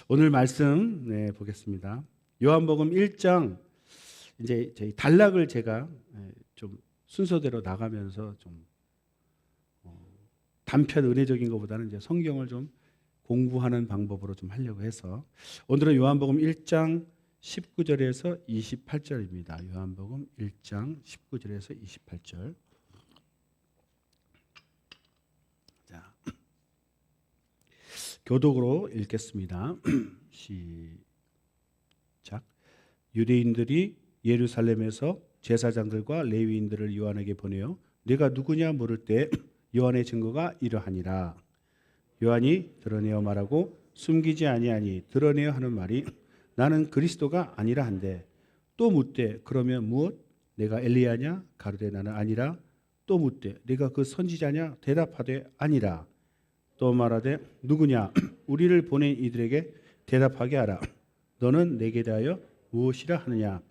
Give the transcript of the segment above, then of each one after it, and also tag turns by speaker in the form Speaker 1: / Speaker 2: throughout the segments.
Speaker 1: 오늘 말씀 보겠습니다. 요한복음 1장 이제 저희 단락을 제가 좀 순서대로 나가면서 좀 단편 은혜적인 것보다는 이제 성경을 좀 공부하는 방법으로 좀 하려고 해서 오늘은 요한복음 1장 19절에서 28절입니다. 요한복음 1장 19절에서 28절. 자, 교독으로 읽겠습니다. 시작. 유대인들이 예루살렘에서 제사장들과 레위인들을 요한에게 보내어 네가 누구냐 물을 때 요한의 증거가 이러하니라. 요한이 드러내어 말하고 숨기지 아니하니 드러내어 하는 말이 나는 그리스도가 아니라 한데, 또 묻되 그러면 무엇? 내가 엘리야냐? 가로되 나는 아니라. 또 묻되 네가 그 선지자냐? 대답하되 아니라. 또 말하되 누구냐? 우리를 보낸 이들에게 대답하게 하라. 너는 내게 대하여 무엇이라 하느냐?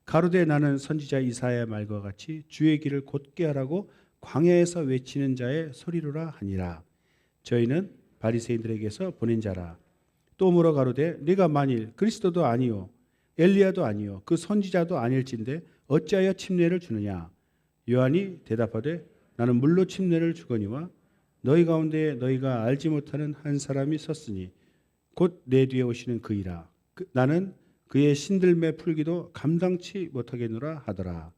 Speaker 1: 가로되 나는 선지자 이사야의 말과 같이 주의 길을 곧게 하라고 광야에서 외치는 자의 소리로라 하니라. 저희는 바리새인들에게서 보낸 자라. 또 물어 가로되 네가 만일 그리스도도 아니요 엘리야도 아니요 그 선지자도 아닐진데 어찌하여 침례를 주느냐? 요한이 대답하되 나는 물로 침례를 주거니와 너희 가운데 너희가 알지 못하는 한 사람이 섰으니 곧 내 뒤에 오시는 그이라. 나는 그의 신들매 풀기도 감당치 못하겠노라 하더라.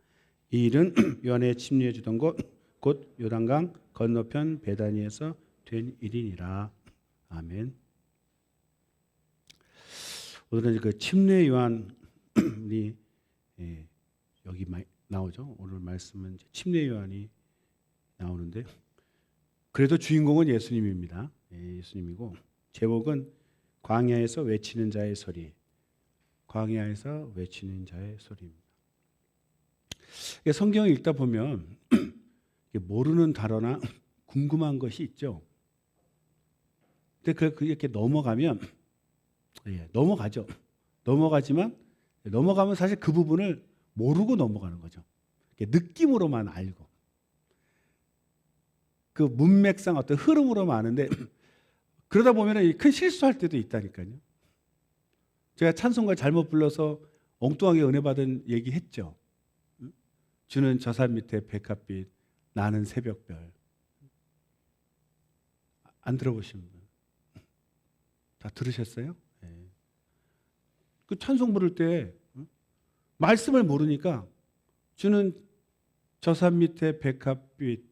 Speaker 1: 이 일은 요한의 침례 주던 곳 곧 요단강 건너편 베다니에서 된 일이니라. 아멘. 오늘은 그 침례 요한이 여기 나오죠. 오늘 말씀은 침례 요한이 나오는데, 그래도 주인공은 예수님입니다. 예수님이고 제목은 광야에서 외치는 자의 소리. 광야에서 외치는 자의 소리입니다. 성경을 읽다 보면 모르는 단어나 궁금한 것이 있죠. 근데 이렇게 넘어가면 넘어가죠. 넘어가면 사실 그 부분을 모르고 넘어가는 거죠. 느낌으로만 알고 그 문맥상 어떤 흐름으로만 아는데 그러다 보면 큰 실수할 때도 있다니까요. 제가 찬송가 잘못 불러서 엉뚱하게 은혜 받은 얘기 했죠. 주는 저산 밑에 백합빛, 나는 새벽별. 안 들어보신 분 다 들으셨어요? 그 찬송 부를 때 말씀을 모르니까 주는 저산 밑에 백합빛,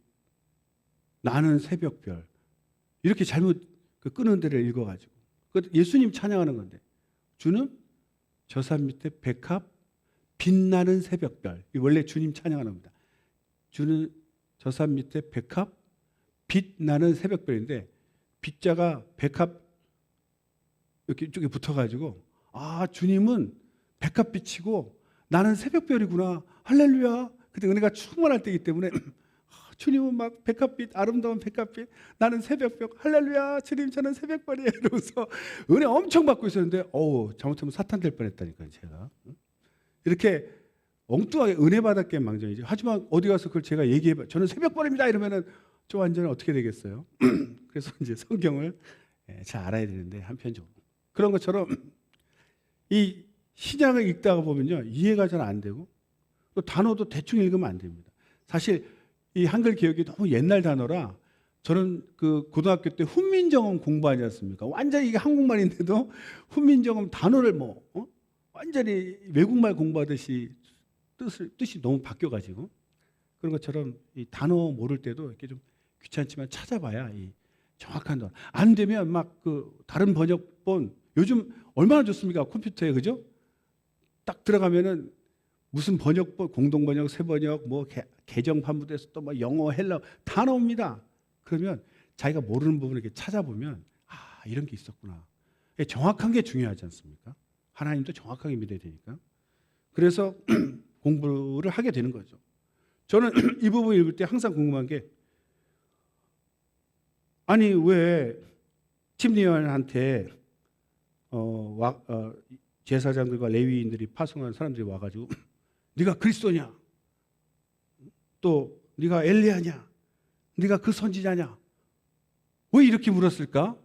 Speaker 1: 나는 새벽별, 이렇게 잘못 끄는 데를 읽어가지고 예수님 찬양하는 건데 주는 저산 밑에 백합, 빛나는 새벽별. 원래 주님 찬양하는 겁니다. 주는 저산 밑에 백합, 빛나는 새벽별인데 빛자가 백합 이렇게 이쪽에 붙어가지고 주님은 백합빛이고 나는 새벽별이구나. 할렐루야. 그때 은혜가 충만할 때이기 때문에 주님은 막 백합빛, 아름다운 백합빛, 나는 새벽별, 할렐루야, 주님 저는 새벽별이에요 이러면서 은혜 엄청 받고 있었는데 잘못하면 사탄 될 뻔했다니까요. 제가 이렇게 엉뚱하게 은혜 받았기에 망정이죠. 하지만 어디 가서 그걸 제가 얘기해봐, 저는 새벽별입니다 이러면은 저 완전히 어떻게 되겠어요? 그래서 이제 성경을 잘 알아야 되는데, 한편적으로 그런 것처럼 이 신약을 읽다가 보면요 이해가 잘 안 되고 또 단어도 대충 읽으면 안 됩니다. 사실 이 한글 개혁이 너무 옛날 단어라 저는 그 고등학교 때 훈민정음 공부하지 않습니까? 완전히 이게 한국말인데도 훈민정음 단어를 완전히 외국말 공부하듯이 뜻이 너무 바뀌어가지고, 그런 것처럼 이 단어 모를 때도 이렇게 좀 귀찮지만 찾아봐야 이 정확한 단어. 안 되면 막 그 다른 번역본 요즘 얼마나 좋습니까? 컴퓨터에, 그죠? 딱 들어가면은 무슨 번역본, 공동번역, 새번역, 개정판부에서 또 영어, 헬라어 다 나옵니다. 그러면 자기가 모르는 부분을 이렇게 찾아보면 이런 게 있었구나. 정확한 게 중요하지 않습니까? 하나님도 정확하게 믿어야 되니까. 그래서 공부를 하게 되는 거죠. 저는 이 부분 읽을 때 항상 궁금한 게, 아니 왜 침례요한한테 제사장들과 레위인들이 파송한 사람들이 와가지고 네가 그리스도냐? 또 네가 엘리야냐? 네가 그 선지자냐? 왜 이렇게 물었을까?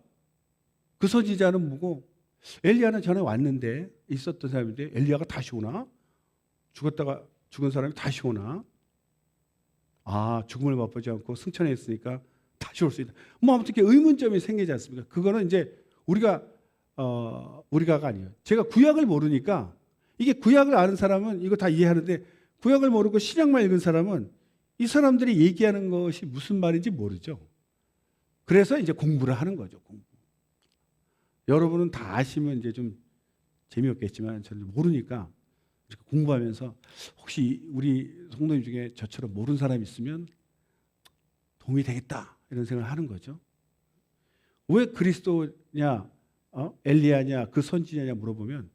Speaker 1: 그 선지자는 뭐고 엘리야는 전에 왔는데 있었던 사람인데 엘리야가 다시 오나? 죽었다가 죽은 사람이 다시 오나? 아, 죽음을 맛보지 않고 승천했으니까 다시 올 수 있다. 뭐 아무튼 이렇게 의문점이 생기지 않습니까? 그거는 이제 우리가가 아니에요. 제가 구약을 모르니까 이게 구약을 아는 사람은 이거 다 이해하는데 구약을 모르고 신약만 읽은 사람은 이 사람들이 얘기하는 것이 무슨 말인지 모르죠. 그래서 이제 공부를 하는 거죠. 공부. 여러분은 다 아시면 이제 좀 재미없겠지만 저는 모르니까 공부하면서 혹시 우리 성도님 중에 저처럼 모르는 사람이 있으면 도움이 되겠다 이런 생각을 하는 거죠. 왜 그리스도냐, 엘리야냐, 그 선지자냐 물어보면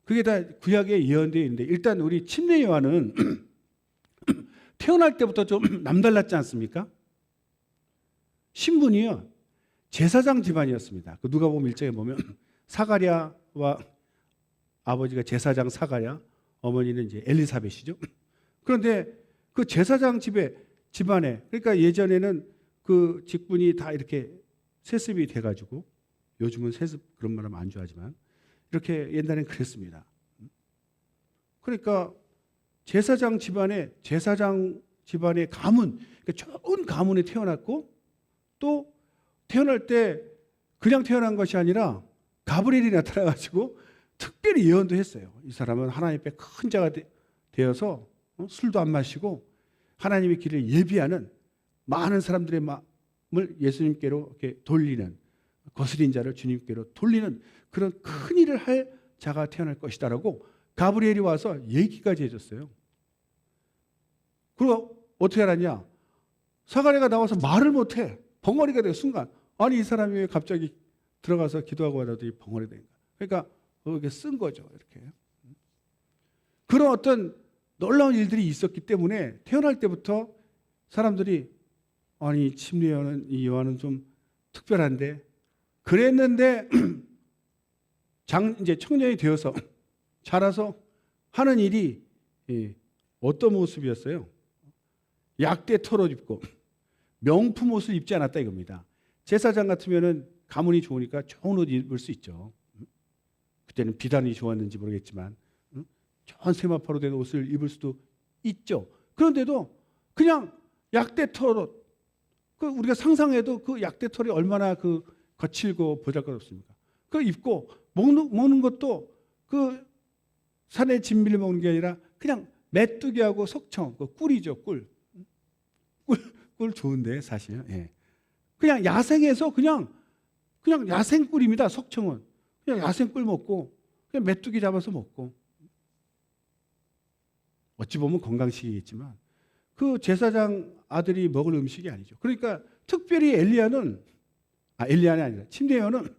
Speaker 1: 그게 다 구약에 예언되어 있는데 일단 우리 침례 요한은 태어날 때부터 좀 남달랐지 않습니까? 신분이요 제사장 집안이었습니다. 그 누가복음 1장에 보면 사가랴와 아버지가 제사장 사가랴, 어머니는 이제 엘리사벳이죠. 그런데 그 제사장 집안에 그러니까 예전에는 그 직분이 다 이렇게 세습이 돼가지고 요즘은 세습 그런 말하면 안 좋아하지만 이렇게 옛날엔 그랬습니다. 그러니까 제사장 집안의 가문, 그러니까 좋은 가문에 태어났고 또 태어날 때 그냥 태어난 것이 아니라 가브리엘이 나타나가지고 특별히 예언도 했어요. 이 사람은 하나님 앞에 큰 자가 되어서 술도 안 마시고 하나님의 길을 예비하는 많은 사람들의 마음을 예수님께로 이렇게 돌리는 거스린 자를 주님께로 돌리는 그런 큰 일을 할 자가 태어날 것이다라고 가브리엘이 와서 얘기까지 해줬어요. 그리고 어떻게 알았냐? 사가랴가 나와서 말을 못해. 벙어리가 되는 순간 아니 이 사람이 왜 갑자기 들어가서 기도하고 하더니 벙어리 된가? 그러니까 그렇게 쓴 거죠. 이렇게 그런 어떤 놀라운 일들이 있었기 때문에 태어날 때부터 사람들이 아니 침례요한은 이 요한은 좀 특별한데 그랬는데 이제 청년이 되어서 자라서 하는 일이 어떤 모습이었어요? 약대 털옷 입고 명품 옷을 입지 않았다 이겁니다. 제사장 같으면은 가문이 좋으니까 좋은 옷 입을 수 있죠. 그때는 비단이 좋았는지 모르겠지만 좋은 세마포로 된 옷을 입을 수도 있죠. 그런데도 그냥 약대 털옷, 그 우리가 상상해도 그 약대 털이 얼마나 그 거칠고 보잘것없습니까? 그 입고 먹는 것도 그 산의 진미를 먹는 게 아니라 그냥 메뚜기하고 석청, 그 꿀이죠, 꿀 좋은데 사실. 예. 그냥 야생에서 그냥 야생 꿀입니다. 석청은 그냥 야생 꿀 먹고 그냥 메뚜기 잡아서 먹고 어찌 보면 건강식이겠지만 그 제사장 아들이 먹을 음식이 아니죠. 그러니까 특별히 엘리야는 아니라 침례요한은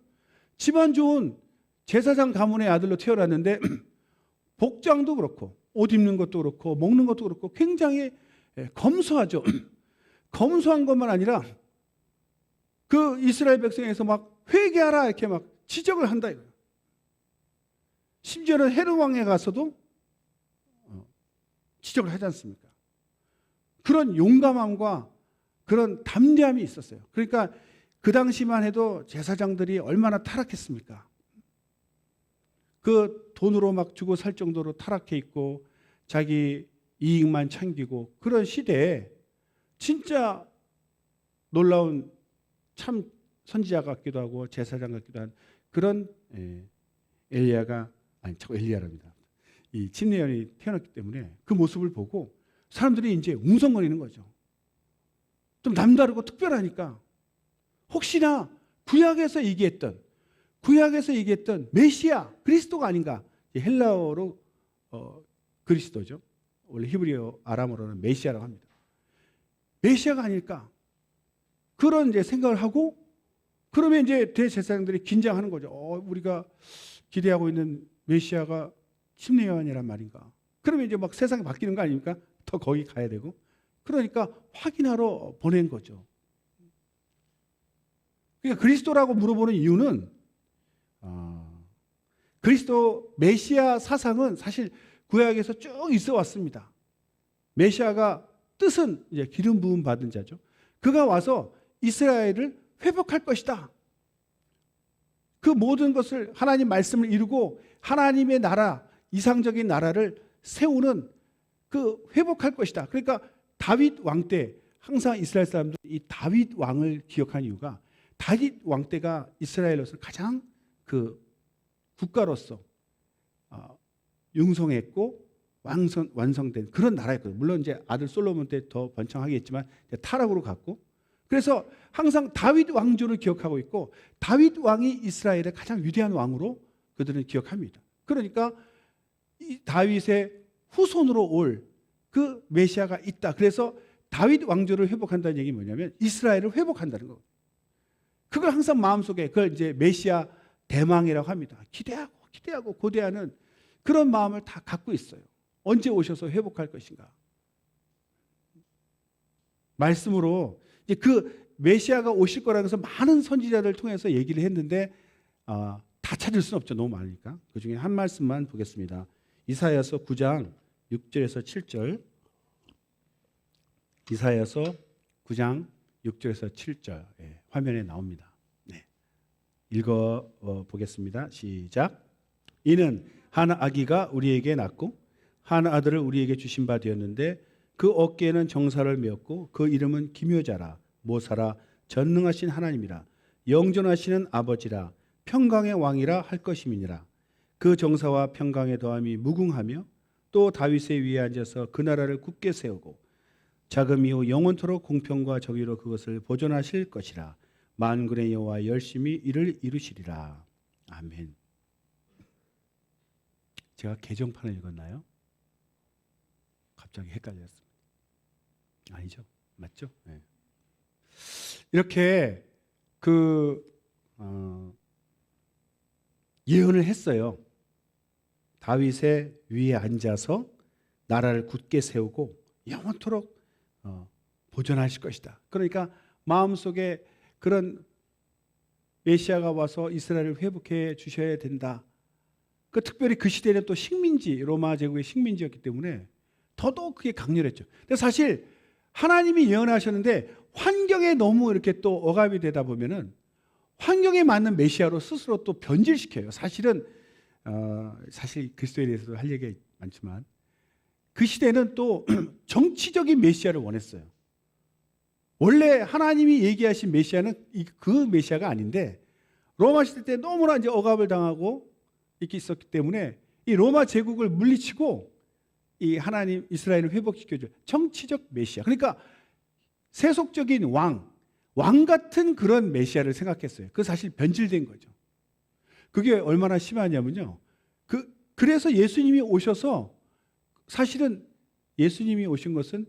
Speaker 1: 집안 좋은 제사장 가문의 아들로 태어났는데 복장도 그렇고 옷 입는 것도 그렇고 먹는 것도 그렇고 굉장히 검소하죠. 검소한 것만 아니라 그 이스라엘 백성에서 막 회개하라 이렇게 막 지적을 한다 이거예요. 심지어는 헤롯 왕에 가서도 지적을 하지 않습니까? 그런 용감함과 그런 담대함이 있었어요. 그러니까 그 당시만 해도 제사장들이 얼마나 타락했습니까? 그 돈으로 막 주고 살 정도로 타락해 있고 자기 이익만 챙기고 그런 시대에 진짜 놀라운 참 선지자 같기도 하고 제사장 같기도 한 그런 엘리야랍니다. 이 침례요한이 태어났기 때문에 그 모습을 보고 사람들이 이제 웅성거리는 거죠. 좀 남다르고 특별하니까 혹시나 구약에서 얘기했던 메시아 그리스도가 아닌가? 헬라어로 그리스도죠. 원래 히브리어 아람어로는 메시아라고 합니다. 메시아가 아닐까? 그런 이제 생각을 하고 그러면 이제 대제사장들이 긴장하는 거죠. 우리가 기대하고 있는 메시아가 침례요한이란 말인가? 그러면 이제 막 세상이 바뀌는 거 아닙니까? 더 거기 가야 되고. 그러니까 확인하러 보낸 거죠. 그러니까 그리스도라고 물어보는 이유는 그리스도 메시아 사상은 사실 구약에서 쭉 있어 왔습니다. 메시아가 뜻은 이제 기름 부음 받은 자죠. 그가 와서 이스라엘을 회복할 것이다. 그 모든 것을 하나님 말씀을 이루고 하나님의 나라, 이상적인 나라를 세우는 그 회복할 것이다. 그러니까 다윗 왕 때 항상 이스라엘 사람들이 이 다윗 왕을 기억하는 이유가 다윗 왕 때가 이스라엘로서 가장 그 국가로서 융성했고 완성된 그런 나라였거든요. 물론 이제 아들 솔로몬 때 더 번창하겠지만 타락으로 갔고, 그래서 항상 다윗 왕조를 기억하고 있고 다윗 왕이 이스라엘의 가장 위대한 왕으로 그들은 기억합니다. 그러니까 이 다윗의 후손으로 올 그 메시아가 있다. 그래서 다윗 왕조를 회복한다는 얘기 뭐냐면 이스라엘을 회복한다는 거예요. 그걸 항상 마음속에 그걸 이제 메시아 대망이라고 합니다. 기대하고 고대하는 그런 마음을 다 갖고 있어요. 언제 오셔서 회복할 것인가? 말씀으로 이제 그 메시아가 오실 거라는 것을 많은 선지자들을 통해서 얘기를 했는데 다 찾을 수는 없죠. 너무 많으니까. 그 중에 한 말씀만 보겠습니다. 이사야서 9장 6절에서 7절. 이사야서 9장 6절에서 7절 화면에 나옵니다. 네. 읽어 보겠습니다. 시작. 이는 한 아기가 우리에게 낳고 한 아들을 우리에게 주신 바 되었는데 그 어깨에는 정사를 메었고 그 이름은 기묘자라 모사라 전능하신 하나님이라 영존하시는 아버지라 평강의 왕이라 할 것임이니라. 그 정사와 평강의 더함이 무궁하며 또 다윗의 위에 앉아서 그 나라를 굳게 세우고 자금 이후 영원토록 공평과 정의로 그것을 보존하실 것이라. 만군의 여호와 열심히 이를 이루시리라. 아멘. 제가 개정판을 읽었나요? 갑자기 헷갈렸습니다. 아니죠? 맞죠? 네. 이렇게 예언을 했어요. 다윗의 위에 앉아서 나라를 굳게 세우고 영원토록 보존하실 것이다. 그러니까 마음속에 그런 메시아가 와서 이스라엘을 회복해 주셔야 된다. 특별히 그 시대는 또 식민지, 로마 제국의 식민지였기 때문에 더더욱 그게 강렬했죠. 근데 사실 하나님이 예언하셨는데 환경에 너무 이렇게 또 억압이 되다 보면은 환경에 맞는 메시아로 스스로 또 변질시켜요. 사실 그리스도에 대해서도 할 얘기가 많지만 그 시대는 또 정치적인 메시아를 원했어요. 원래 하나님이 얘기하신 메시아는 그 메시아가 아닌데 로마 시대 때 너무나 이제 억압을 당하고 이렇게 있었기 때문에 이 로마 제국을 물리치고 이 하나님 이스라엘을 회복시켜줘 정치적 메시아. 그러니까 세속적인 왕 같은 그런 메시아를 생각했어요. 그 사실 변질된 거죠. 그게 얼마나 심하냐면요. 그래서 예수님이 오셔서 사실은 예수님이 오신 것은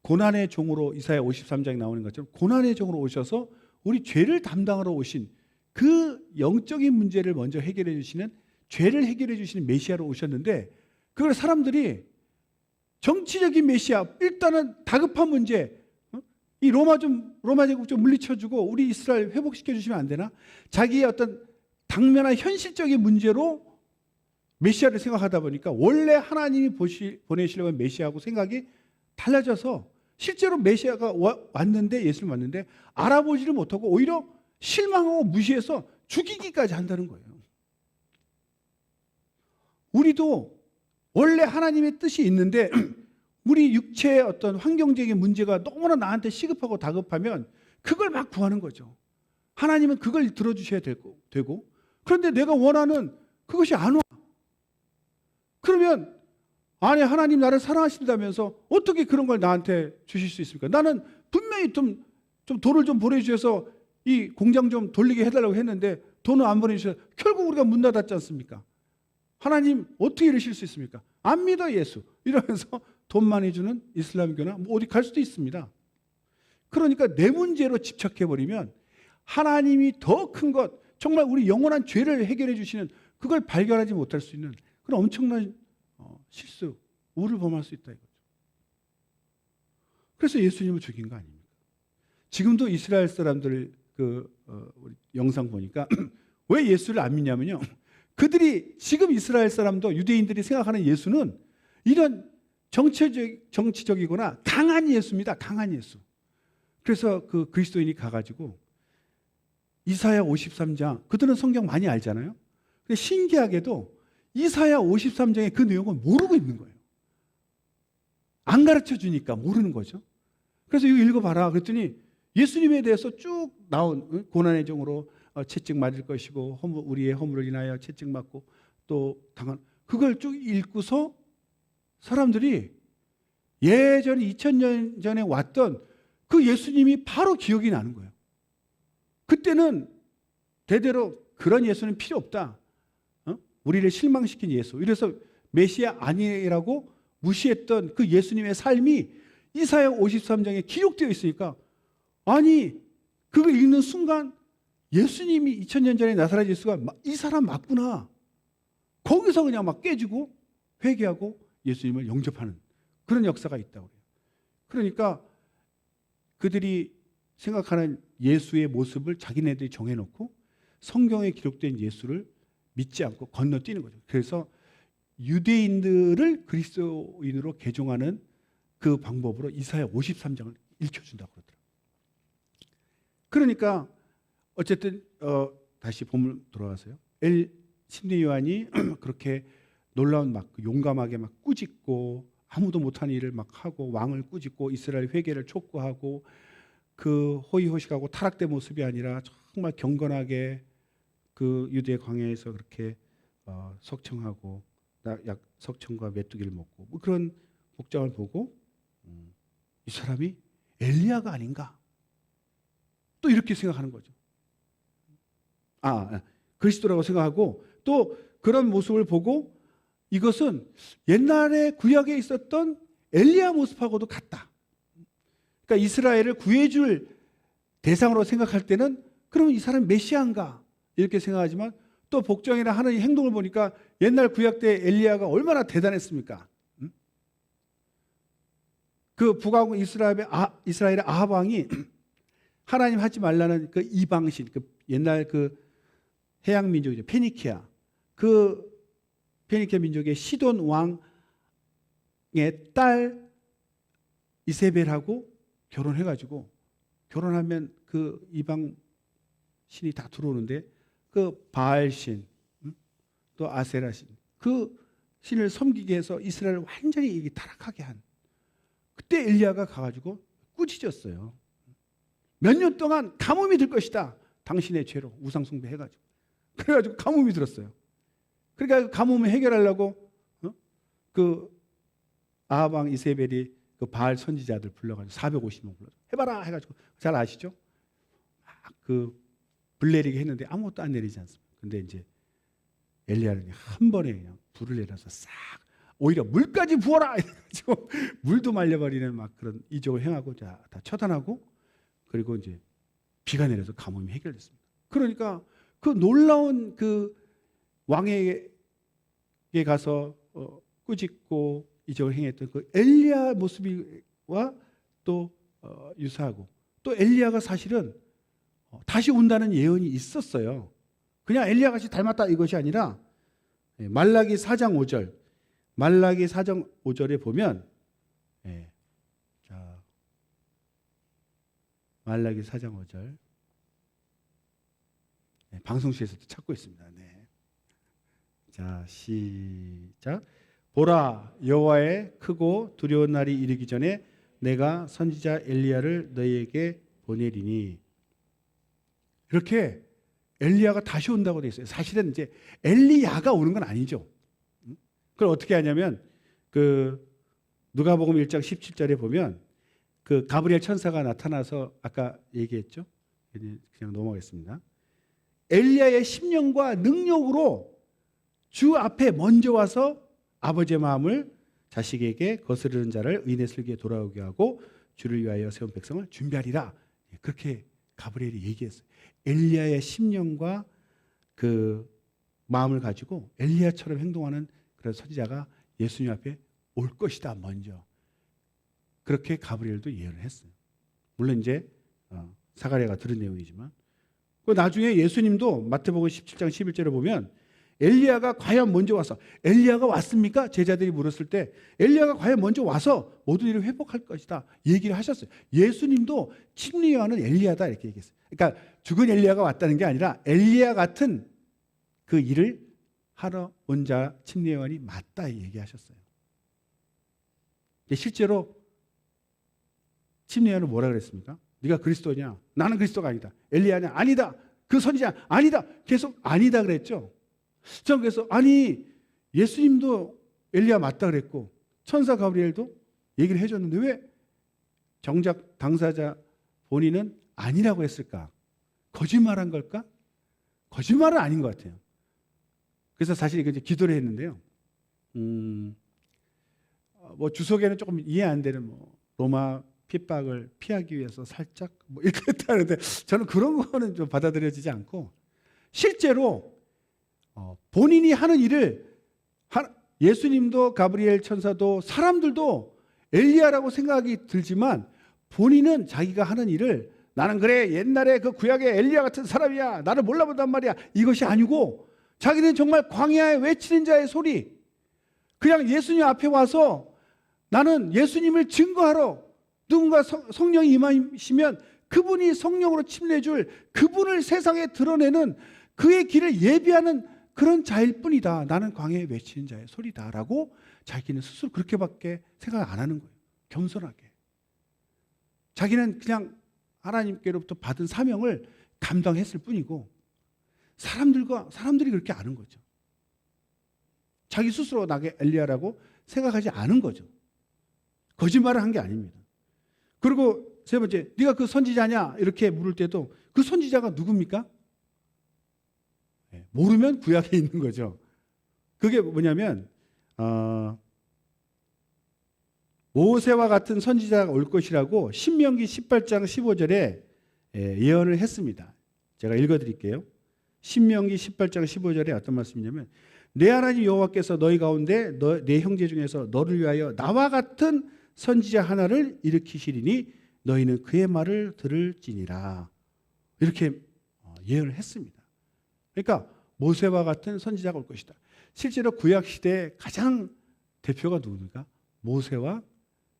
Speaker 1: 고난의 종으로 이사야 53장에 나오는 것처럼 고난의 종으로 오셔서 우리 죄를 담당하러 오신 그 영적인 문제를 먼저 해결해 주시는 죄를 해결해 주시는 메시아로 오셨는데 그걸 사람들이 정치적인 메시아 일단은 다급한 문제 이 로마 제국 좀 물리쳐주고 우리 이스라엘 회복시켜 주시면 안 되나? 자기의 어떤 당면한 현실적인 문제로 메시아를 생각하다 보니까 원래 하나님이 보내시려고 한 메시아하고 생각이 달라져서 실제로 메시아가 왔는데 예수님 왔는데 알아보지를 못하고 오히려 실망하고 무시해서 죽이기까지 한다는 거예요. 우리도 원래 하나님의 뜻이 있는데 우리 육체의 어떤 환경적인 문제가 너무나 나한테 시급하고 다급하면 그걸 막 구하는 거죠. 하나님은 그걸 들어주셔야 되고 그런데 내가 원하는 그것이 안 와. 그러면 아니 하나님 나를 사랑하신다면서 어떻게 그런 걸 나한테 주실 수 있습니까? 나는 분명히 좀 돈을 좀 보내주셔서 이 공장 좀 돌리게 해달라고 했는데 돈을 안 보내주셔서 결국 우리가 문 닫았지 않습니까? 하나님 어떻게 이러실 수 있습니까? 안 믿어 예수 이러면서 돈 많이 주는 이슬람교나 뭐 어디 갈 수도 있습니다. 그러니까 내 문제로 집착해버리면 하나님이 더 큰 것 정말 우리 영원한 죄를 해결해 주시는 그걸 발견하지 못할 수 있는 그런 엄청난 실수, 우를 범할 수 있다 이거죠. 그래서 예수님을 죽인 거 아닙니까? 지금도 이스라엘 사람들 우리 영상 보니까 왜 예수를 안 믿냐면요. 그들이 지금 이스라엘 사람도 유대인들이 생각하는 예수는 이런 정치적이거나 강한 예수입니다. 강한 예수. 그래서 그 그리스도인이 가가지고 이사야 53장, 그들은 성경 많이 알잖아요. 근데 신기하게도 이사야 53장의 그 내용을 모르고 있는 거예요. 안 가르쳐 주니까 모르는 거죠. 그래서 이거 읽어봐라 그랬더니 예수님에 대해서 쭉 나온 고난의 종으로 채찍 맞을 것이고 우리의 허물을 인하여 채찍 맞고 또 당한, 그걸 쭉 읽고서 사람들이 예전에 2000년 전에 왔던 그 예수님이 바로 기억이 나는 거예요. 그때는 대대로 그런 예수는 필요 없다. 우리를 실망시킨 예수. 이래서 메시아 아니라고 무시했던 그 예수님의 삶이 이사야 53장에 기록되어 있으니까, 아니 그걸 읽는 순간 예수님이 2000년 전에 나사렛 예수가 이 사람 맞구나. 거기서 그냥 막 깨지고 회개하고 예수님을 영접하는 그런 역사가 있다고 해요. 그러니까 그들이 생각하는 예수의 모습을 자기네들이 정해놓고 성경에 기록된 예수를 믿지 않고 건너뛰는 거죠. 그래서 유대인들을 그리스도인으로 개종하는 그 방법으로 이사야 53장을 읽혀준다고 그러더라고요. 그러니까 어쨌든 다시 본문 돌아가세요. 침례 요한이 그렇게 놀라운 막 용감하게 막 꾸짖고 아무도 못한 일을 막 하고 왕을 꾸짖고 이스라엘 회개를 촉구하고 그 호의호식하고 타락된 모습이 아니라 정말 경건하게 그 유대 광야에서 그렇게 석청하고 석청과 메뚜기를 먹고 뭐 그런 복장을 보고 이 사람이 엘리야가 아닌가 또 이렇게 생각하는 거죠. 그리스도라고 생각하고 또 그런 모습을 보고 이것은 옛날에 구약에 있었던 엘리야 모습하고도 같다. 그러니까 이스라엘을 구해줄 대상으로 생각할 때는 그러면 이 사람이 메시아인가 이렇게 생각하지만 또 복종이나 하는 행동을 보니까 옛날 구약 때 엘리야가 얼마나 대단했습니까? 그 북왕 이스라엘의 아합 왕이 하나님 하지 말라는 그 이방신, 그 옛날 그 해양 민족이죠. 페니키아. 그 페니키아 민족의 시돈 왕의 딸 이세벨하고 결혼해가지고 결혼하면 그 이방 신이 다 들어오는데 그 바알신 또 아세라신 그 신을 섬기게 해서 이스라엘을 완전히 타락하게 한 그때 엘리야가 가가지고 꾸짖었어요. 몇 년 동안 가뭄이 들 것이다. 당신의 죄로 우상 숭배해가지고 그래가지고 가뭄이 들었어요. 그러니까 가뭄을 해결하려고 그 아합 왕 이세벨이 그 바알 선지자들 불러가지고 450명 불러 해봐라 해가지고 잘 아시죠? 그 불 내리게 했는데 아무것도 안 내리지 않습니다. 근데 이제 엘리야는 한 번에 그냥 불을 내려서 싹 오히려 물까지 부어라 해가지고 물도 말려버리는 막 그런 이적을 행하고 다 처단하고 그리고 이제 비가 내려서 가뭄이 해결됐습니다. 그러니까 그 놀라운 그 왕에게 가서 꾸짖고 이적을 행했던 그 엘리야 모습과 또 유사하고 또 엘리야가 사실은 다시 온다는 예언이 있었어요. 그냥 엘리야 같이 닮았다 이것이 아니라 말라기 4장 5절 말라기 4장 5절에 보면 자 말라기 4장 5절 방송시에서도 찾고 있습니다. 네. 자 시작. 보라 여호와의 크고 두려운 날이 이르기 전에 내가 선지자 엘리야를 너희에게 보내리니 이렇게 엘리야가 다시 온다고 돼 있어요. 사실은 이제 엘리야가 오는 건 아니죠. 그걸 어떻게 하냐면 그 누가복음 1장 17절에 보면 그 가브리엘 천사가 나타나서 아까 얘기했죠. 그냥 넘어가겠습니다. 엘리야의 심령과 능력으로 주 앞에 먼저 와서 아버지의 마음을 자식에게 거스르는 자를 의인의 슬기에 돌아오게 하고 주를 위하여 세운 백성을 준비하리라. 그렇게 가브리엘이 얘기했어요. 엘리야의 심령과 그 마음을 가지고 엘리야처럼 행동하는 그런 선지자가 예수님 앞에 올 것이다 먼저. 그렇게 가브리엘도 예언을 했어요. 물론 이제 사가랴가 들은 내용이지만 그 나중에 예수님도 마태복음 17장 11절에 보면 엘리야가 과연 먼저 와서, 엘리야가 왔습니까? 제자들이 물었을 때 엘리야가 과연 먼저 와서 모든 일을 회복할 것이다 얘기를 하셨어요. 예수님도 침례 요한은 엘리야다 이렇게 얘기했어요. 그러니까 죽은 엘리야가 왔다는 게 아니라 엘리야 같은 그 일을 하러 온 자 침례 요한이 맞다 얘기하셨어요. 실제로 침례 요한은 뭐라 그랬습니까? 네가 그리스도냐? 나는 그리스도가 아니다. 엘리야냐? 아니다. 그 선지자? 아니다. 계속 아니다 그랬죠. 전 그래서 아니 예수님도 엘리야 맞다 그랬고 천사 가브리엘도 얘기를 해줬는데 왜 정작 당사자 본인은 아니라고 했을까? 거짓말한 걸까? 거짓말은 아닌 것 같아요. 그래서 사실 이제 기도를 했는데요. 뭐 주석에는 조금 이해 안 되는 뭐 로마 핍박을 피하기 위해서 살짝 뭐 이렇게 했다는데 저는 그런 거는 좀 받아들여지지 않고 실제로 본인이 하는 일을 예수님도 가브리엘 천사도 사람들도 엘리야라고 생각이 들지만 본인은 자기가 하는 일을 나는 그래 옛날에 그 구약의 엘리야 같은 사람이야 나를 몰라본단 말이야 이것이 아니고 자기는 정말 광야에 외치는 자의 소리 그냥 예수님 앞에 와서 나는 예수님을 증거하러 누군가 성령이 임하시면 그분이 성령으로 침례줄 그분을 세상에 드러내는 그의 길을 예비하는 그런 자일 뿐이다. 나는 광야에 외치는 자의 소리다라고 자기는 스스로 그렇게밖에 생각 안 하는 거예요. 겸손하게. 자기는 그냥 하나님께로부터 받은 사명을 감당했을 뿐이고 사람들이 그렇게 아는 거죠. 자기 스스로 나게 엘리야라고 생각하지 않은 거죠. 거짓말을 한 게 아닙니다. 그리고 세 번째, 네가 그 선지자냐? 이렇게 물을 때도 그 선지자가 누굽니까? 모르면 구약에 있는 거죠. 그게 뭐냐면 모세와 같은 선지자가 올 것이라고 신명기 18장 15절에 예언을 했습니다. 제가 읽어드릴게요. 신명기 18장 15절에 어떤 말씀이냐면 내 하나님 여호와께서 너희 가운데 내 형제 중에서 너를 위하여 나와 같은 선지자 하나를 일으키시리니 너희는 그의 말을 들을지니라. 이렇게 예언을 했습니다. 그러니까 모세와 같은 선지자가 올 것이다. 실제로 구약 시대의 가장 대표가 누굽니까? 모세와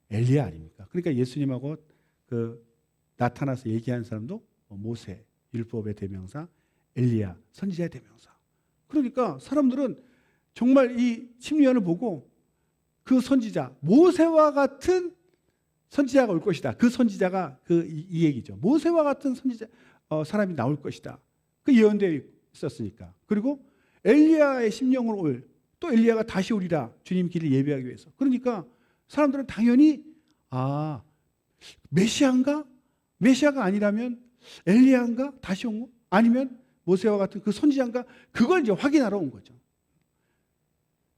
Speaker 1: 엘리야 아닙니까? 그러니까 예수님하고 그 나타나서 얘기한 사람도 모세, 율법의 대명사, 엘리야, 선지자의 대명사. 그러니까 사람들은 정말 이 침례요한을 보고 그 선지자, 모세와 같은 선지자가 올 것이다. 그 선지자가 이 얘기죠. 모세와 같은 선지자 사람이 나올 것이다. 그 예언되어 있었으니까. 그리고 엘리야의 심령으로 올, 또 엘리야가 다시 오리라. 주님 길을 예비하기 위해서. 그러니까 사람들은 당연히 메시아인가? 메시아가 아니라면 엘리야인가? 다시 온 거? 아니면 모세와 같은 그 선지자인가? 그걸 이제 확인하러 온 거죠.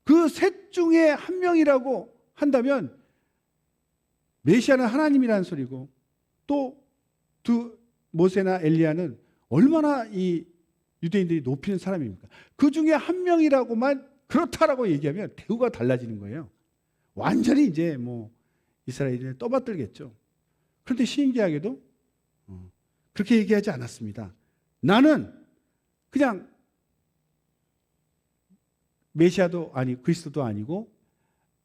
Speaker 1: 그 셋 중에 한 명이라고 한다면 메시아는 하나님이라는 소리고 또 두 모세나 엘리야는 얼마나 이 유대인들이 높이는 사람입니까? 그 중에 한 명이라고만 그렇다라고 얘기하면 대우가 달라지는 거예요. 완전히 이제 뭐 이스라엘을 떠받들겠죠. 그런데 신기하게도 그렇게 얘기하지 않았습니다. 나는 그냥 메시아도 아니고 그리스도도 아니고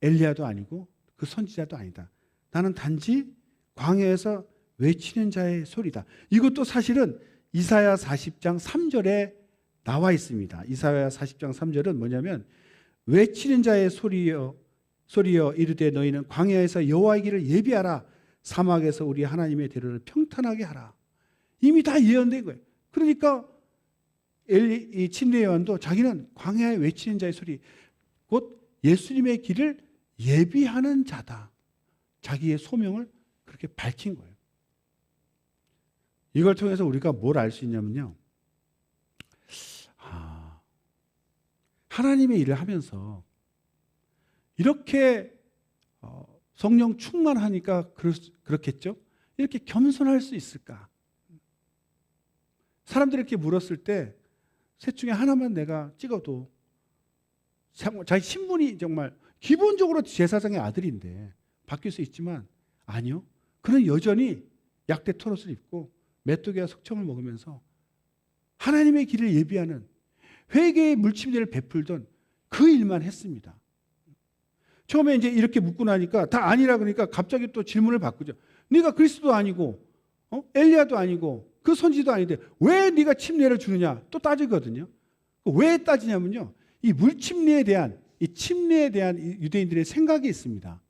Speaker 1: 엘리야도 아니고 그 선지자도 아니다. 나는 단지 광야에서 외치는 자의 소리다. 이것도 사실은 이사야 40장 3절에 나와 있습니다. 이사야 40장 3절은 뭐냐면 외치는 자의 소리여 이르되 너희는 광야에서 여호와의 길을 예비하라. 사막에서 우리 하나님의 대로를 평탄하게 하라. 이미 다 예언된 거예요. 그러니까 이 침례 요한도 자기는 광야에 외치는 자의 소리, 곧 예수님의 길을 예비하는 자다. 자기의 소명을 그렇게 밝힌 거예요. 이걸 통해서 우리가 뭘 알 수 있냐면요. 하나님의 일을 하면서 이렇게 성령 충만하니까 그렇겠죠? 이렇게 겸손할 수 있을까? 사람들이 이렇게 물었을 때 셋 중에 하나만 내가 찍어도 자기 신분이 정말 기본적으로 제사장의 아들인데 바뀔 수 있지만 아니요. 그는 여전히 약대 토롯을 입고 메뚜기와 석청을 먹으면서 하나님의 길을 예비하는 회개의 물침례를 베풀던 그 일만 했습니다. 처음에 이제 이렇게 묻고 나니까 다 아니라 그러니까 갑자기 또 질문을 바꾸죠. 네가 그리스도도 아니고 엘리야도 아니고 그 선지도 아닌데 왜 네가 침례를 주느냐 또 따지거든요. 왜 따지냐면요. 이 물침례에 대한 이 침례에 대한 유대인들의 생각이 있습니다.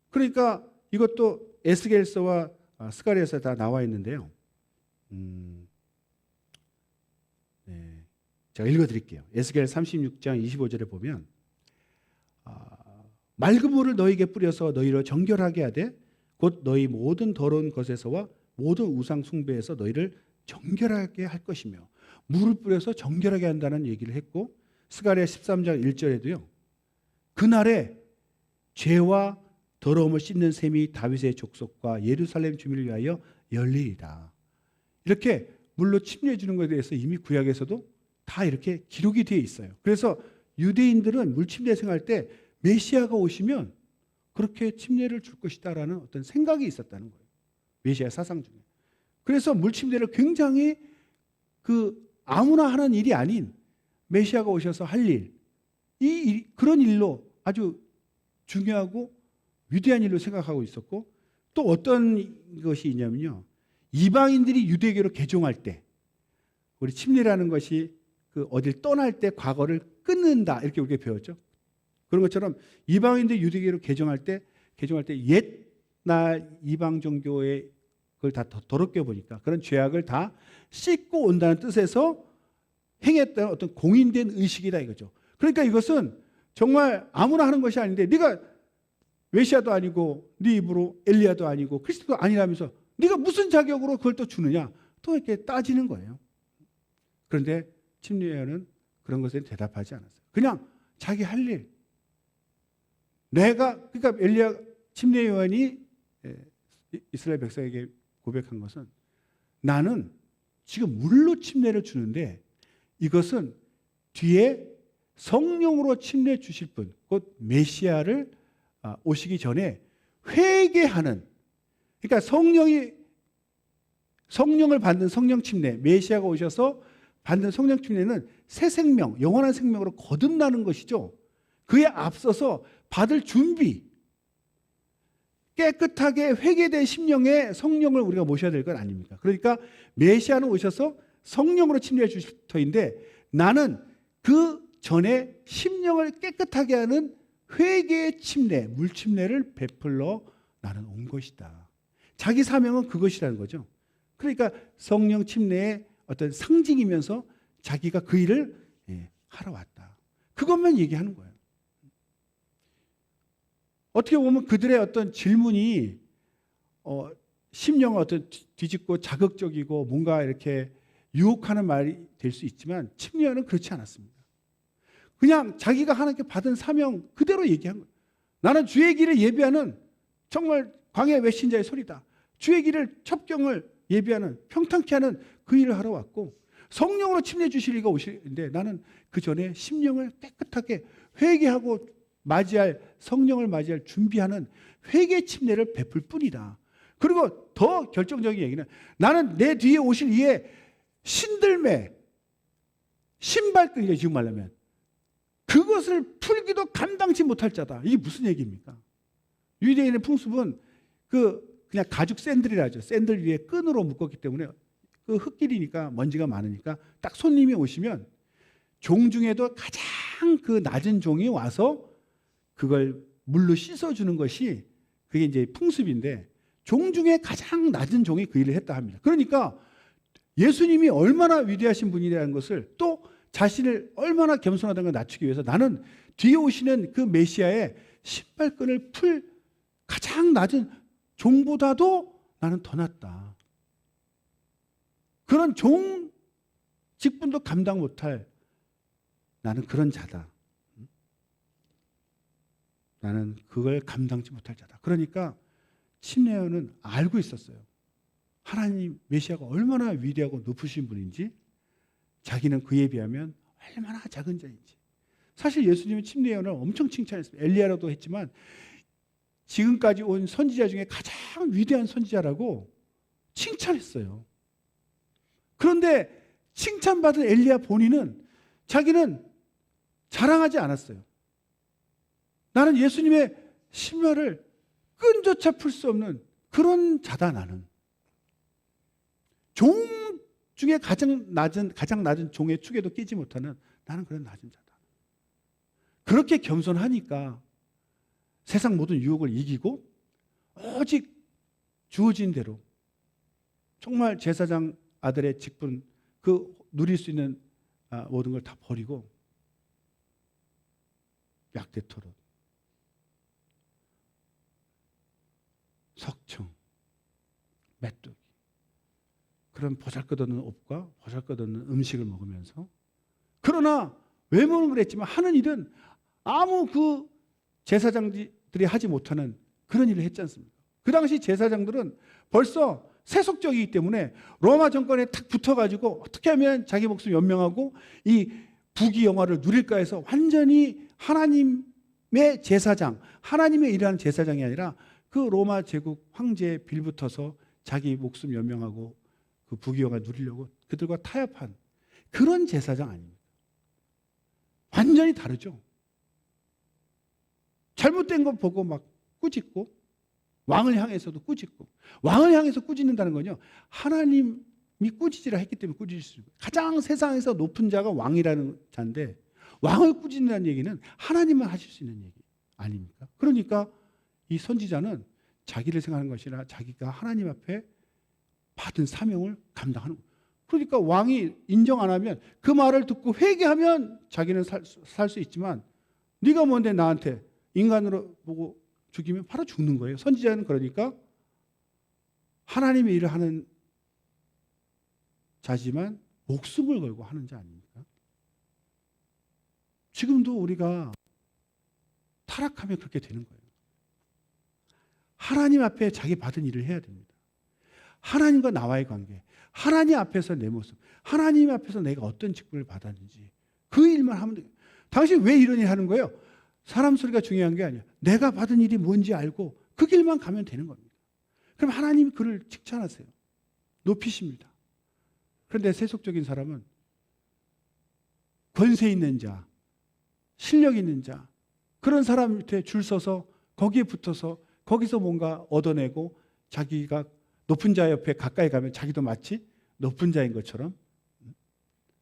Speaker 1: 그러니까 이것도 에스겔서와 스가랴에서 다 나와 있는데요. 네. 제가 읽어드릴게요. 에스겔 36장 25절에 보면 맑은 물을 너희에게 뿌려서 너희를 정결하게 하되 곧 너희 모든 더러운 것에서와 모든 우상 숭배에서 너희를 정결하게 할 것이며 물을 뿌려서 정결하게 한다는 얘기를 했고 스가랴 13장 1절에도요. 그날에 죄와 더러움을 씻는 셈이 다윗의 족속과 예루살렘 주민을 위하여 열리리라. 이렇게 물로 침례해 주는 것에 대해서 이미 구약에서도 다 이렇게 기록이 되어 있어요. 그래서 유대인들은 물침례 생활 때 메시아가 오시면 그렇게 침례를 줄 것이다라는 어떤 생각이 있었다는 거예요. 메시아 사상 중에. 그래서 물침례를 굉장히 아무나 하는 일이 아닌 메시아가 오셔서 할 일, 그런 일로 아주 중요하고 위대한 일로 생각하고 있었고 또 어떤 것이 있냐면요. 이방인들이 유대교로 개종할 때 우리 침례라는 것이 어딜 떠날 때 과거를 끊는다 이렇게 우리가 배웠죠. 그런 것처럼 이방인들이 유대교로 개종할 때 옛날 이방 종교의 그걸 다 더럽게 보니까 그런 죄악을 다 씻고 온다는 뜻에서 행했던 어떤 공인된 의식이다 이거죠. 그러니까 이것은 정말 아무나 하는 것이 아닌데 네가 메시아도 아니고 네 입으로 엘리야도 아니고 그리스도도 아니라면서 네가 무슨 자격으로 그걸 또 주느냐 또 이렇게 따지는 거예요. 그런데 침례요한은 그런 것에 대답하지 않았어요. 그냥 자기 할 일. 그러니까 침례 요한이 이스라엘 백성에게 고백한 것은 나는 지금 물로 침례를 주는데 이것은 뒤에 성령으로 침례 주실 분, 곧 메시아를 오시기 전에 회개하는, 그러니까 성령을 받는 성령 침례, 메시아가 오셔서 받는 성령 침례는 새 생명, 영원한 생명으로 거듭나는 것이죠. 그에 앞서서 받을 준비, 깨끗하게 회개된 심령의 성령을 우리가 모셔야 될 것 아닙니까? 그러니까 메시아는 오셔서 성령으로 침례해 주실 터인데 나는 그 전에 심령을 깨끗하게 하는 회개의 침례, 물침례를 베풀러 나는 온 것이다. 자기 사명은 그것이라는 거죠. 그러니까 성령 침례의 어떤 상징이면서 자기가 그 일을 하러 왔다. 그것만 얘기하는 거예요. 어떻게 보면 그들의 어떤 질문이 심령을 어떤 뒤집고 자극적이고 뭔가 이렇게 유혹하는 말이 될 수 있지만 침례요한은 그렇지 않았습니다. 그냥 자기가 하나님께 받은 사명 그대로 얘기한 거예요. 나는 주의 길을 예비하는 정말 광야 메신저의 소리다. 주의 길을 첩경을 예비하는 평탄케 하는 그 일을 하러 왔고 성령으로 침례 주실 이가 오시는데 나는 그 전에 심령을 깨끗하게 회개하고 성령을 맞이할 준비하는 회개 침례를 베풀 뿐이다. 그리고 더 결정적인 얘기는 나는 내 뒤에 오실 이의 신들매, 신발끈이죠. 지금 말하면 그것을 풀기도 감당치 못할 자다. 이게 무슨 얘기입니까? 유대인의 풍습은 그냥 가죽 샌들이라죠. 샌들 위에 끈으로 묶었기 때문에 그 흙길이니까 먼지가 많으니까 딱 손님이 오시면 종 중에도 가장 그 낮은 종이 와서 그걸 물로 씻어주는 것이 그게 이제 풍습인데 종 중에 가장 낮은 종이 그 일을 했다 합니다. 그러니까 예수님이 얼마나 위대하신 분이라는 것을 또 자신을 얼마나 겸손하다는 걸 낮추기 위해서 나는 뒤에 오시는 그 메시아의 신발끈을 풀 가장 낮은 종보다도 나는 더 낫다. 그런 종 직분도 감당 못할 나는 그런 자다. 나는 그걸 감당치 못할 자다. 그러니까 침례요한은 알고 있었어요. 하나님 메시아가 얼마나 위대하고 높으신 분인지 자기는 그에 비하면 얼마나 작은 자인지. 사실 예수님은 침례요한을 엄청 칭찬했습니다. 엘리야라도 했지만 지금까지 온 선지자 중에 가장 위대한 선지자라고 칭찬했어요. 그런데 칭찬받은 엘리야 본인은 자기는 자랑하지 않았어요. 나는 예수님의 신발을 끈조차 풀 수 없는 그런 자다. 나는 종 중에 가장 낮은 종의 축에도 끼지 못하는 나는 그런 낮은 자다. 그렇게 겸손하니까 세상 모든 유혹을 이기고 오직 주어진 대로 정말 제사장 아들의 직분 그 누릴 수 있는 모든 걸 다 버리고 약대토록 석청 메뚜기 그런 보잘것없는 옷과 보잘것없는 음식을 먹으면서 그러나 외모는 그랬지만 하는 일은 아무 그 제사장들이 하지 못하는 그런 일을 했지 않습니까? 그 당시 제사장들은 벌써 세속적이기 때문에 로마 정권에 탁 붙어가지고 어떻게 하면 자기 목숨 연명하고 이 부귀영화를 누릴까 해서 완전히 하나님의 제사장, 하나님의 일하는 제사장이 아니라 그 로마 제국 황제에 빌붙어서 자기 목숨 연명하고 그 부귀영화 누리려고 그들과 타협한 그런 제사장 아닙니까? 완전히 다르죠. 잘못된 거 보고 막 꾸짖고 왕을 향해서도 꾸짖고 왕을 향해서 꾸짖는다는 건요. 하나님이 꾸짖으라 했기 때문에 꾸짖을 수 있어요. 가장 세상에서 높은 자가 왕이라는 자인데 왕을 꾸짖는다는 얘기는 하나님만 하실 수 있는 얘기 아닙니까? 그러니까 이 선지자는 자기를 생각하는 것이 아니라 자기가 하나님 앞에 받은 사명을 감당하는 거예요. 그러니까 왕이 인정 안 하면 그 말을 듣고 회개하면 자기는 살 수 있지만 네가 뭔데 나한테 인간으로 보고 죽이면 바로 죽는 거예요. 선지자는 그러니까 하나님의 일을 하는 자지만 목숨을 걸고 하는 자 아닙니까? 지금도 우리가 타락하면 그렇게 되는 거예요. 하나님 앞에 자기 받은 일을 해야 됩니다. 하나님과 나와의 관계, 하나님 앞에서 내 모습, 하나님 앞에서 내가 어떤 직분을 받았는지 그 일만 하면 돼요. 당신 왜 이런 일 하는 거예요? 사람 소리가 중요한 게 아니야. 내가 받은 일이 뭔지 알고 그 길만 가면 되는 겁니다. 그럼 하나님이 그를 칭찬하세요. 높이십니다. 그런데 세속적인 사람은 권세 있는 자, 실력 있는 자, 그런 사람 밑에 줄 서서 거기에 붙어서 거기서 뭔가 얻어내고 자기가 높은 자 옆에 가까이 가면 자기도 마치 높은 자인 것처럼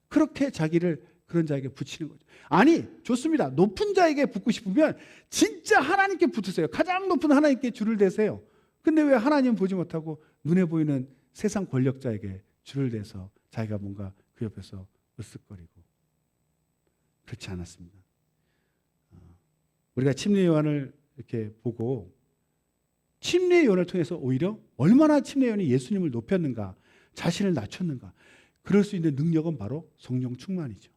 Speaker 1: 그렇게 자기를 그런 자에게 붙이는 거죠. 아니, 좋습니다. 높은 자에게 붙고 싶으면 진짜 하나님께 붙으세요. 가장 높은 하나님께 줄을 대세요. 근데 왜 하나님 보지 못하고 눈에 보이는 세상 권력자에게 줄을 대서 자기가 뭔가 그 옆에서 으쓱거리고 그렇지 않았습니다. 우리가 침례 요한을 이렇게 보고 침례 요한을 통해서 오히려 얼마나 침례 요한이 예수님을 높였는가, 자신을 낮췄는가, 그럴 수 있는 능력은 바로 성령 충만이죠.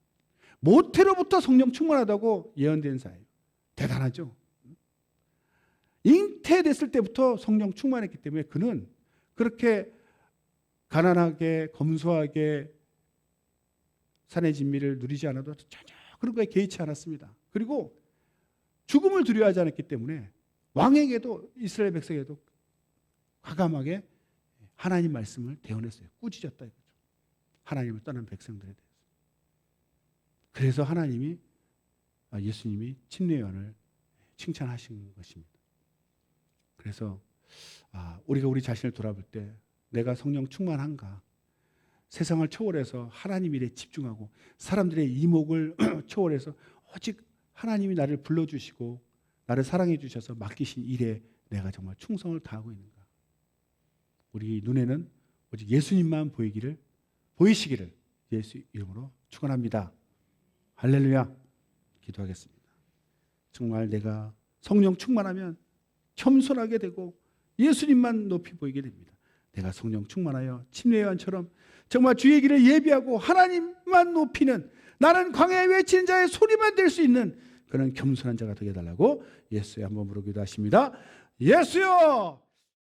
Speaker 1: 모태로부터 성령 충만하다고 예언된 사예요. 대단하죠. 잉태됐을 때부터 성령 충만했기 때문에 그는 그렇게 가난하게 검소하게 산의 진미를 누리지 않아도 전혀 그런 거에 개의치 않았습니다. 그리고 죽음을 두려워하지 않았기 때문에 왕에게도 이스라엘 백성에게도 과감하게 하나님 말씀을 대언했어요. 꾸짖었다 이거죠. 하나님을 떠난 백성들에 대해서. 그래서 하나님이 예수님이 침례 요한을 칭찬하신 것입니다. 그래서 우리가 우리 자신을 돌아볼 때 내가 성령 충만한가? 세상을 초월해서 하나님 일에 집중하고 사람들의 이목을 초월해서 오직 하나님이 나를 불러주시고 나를 사랑해 주셔서 맡기신 일에 내가 정말 충성을 다하고 있는가? 우리 눈에는 오직 예수님만 보이시기를 예수 이름으로 축원합니다. 할렐루야. 기도하겠습니다. 정말 내가 성령 충만하면 겸손하게 되고 예수님만 높이 보이게 됩니다. 내가 성령 충만하여 침례 요한처럼 정말 주의 길을 예비하고 하나님만 높이는 나는 광야에 외치는 자의 소리만 될 수 있는 그런 겸손한 자가 되게 해달라고 예수의 한 번 부르기도 하십니다. 예수여!